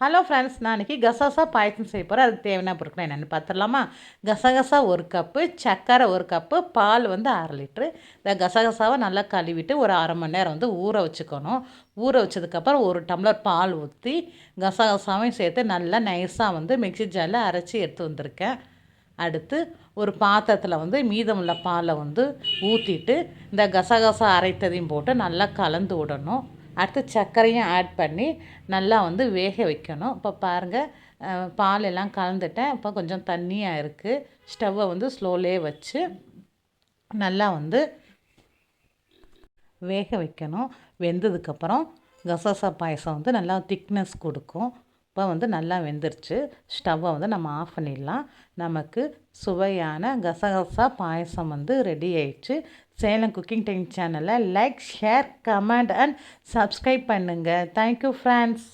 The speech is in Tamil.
ஹலோ ஃப்ரெண்ட்ஸ், நான் இன்றைக்கி கசகசா பாயசம் செய்ய போகிறேன். அதுக்கு தேவையான பொருட்கள் என்னென்னு பார்த்துடலாமா? கசகசா 1 கப்பு, சர்க்கரை 1 கப்பு, பால் 1/2 லிட்ரு. இந்த கசகசாவை நல்லா கழுவிட்டு ஒரு அரை மணி நேரம் ஊற வச்சுக்கணும். ஊற வச்சதுக்கப்புறம் 1 டம்ளர் பால் ஊற்றி கசகசாவையும் சேர்த்து நல்லா நைஸாக மிக்ஸி ஜாரில் அரைச்சி எடுத்து வந்திருக்கேன். அடுத்து ஒரு பாத்திரத்தில் மீதமுள்ள பாலை ஊற்றிட்டு இந்த கசகசா அரைத்ததையும் போட்டு நல்லா கலந்து விடணும். அடுத்து சர்க்கரையும் ஆட் பண்ணி நல்லா வேக வைக்கணும். இப்போ பாருங்கள், பால் எல்லாம் கலந்துட்டேன். இப்போ கொஞ்சம் தண்ணியாக இருக்குது. ஸ்டவ்வை ஸ்லோலே வச்சு நல்லா வேக வைக்கணும். வெந்ததுக்கப்புறம் கசகசா பாயசம் நல்லா திக்னஸ் கொடுக்கும். இப்போ நல்லா வெந்துருச்சு. ஸ்டவ்வை நம்ம ஆஃப் பண்ணிடலாம். நமக்கு சுவையான கசகசா பாயசம் ரெடி ஆயிடுச்சு. சேலம் குக்கிங் டைம் சேனலை like, share, comment and subscribe பண்ணுங்கள். Thank you friends.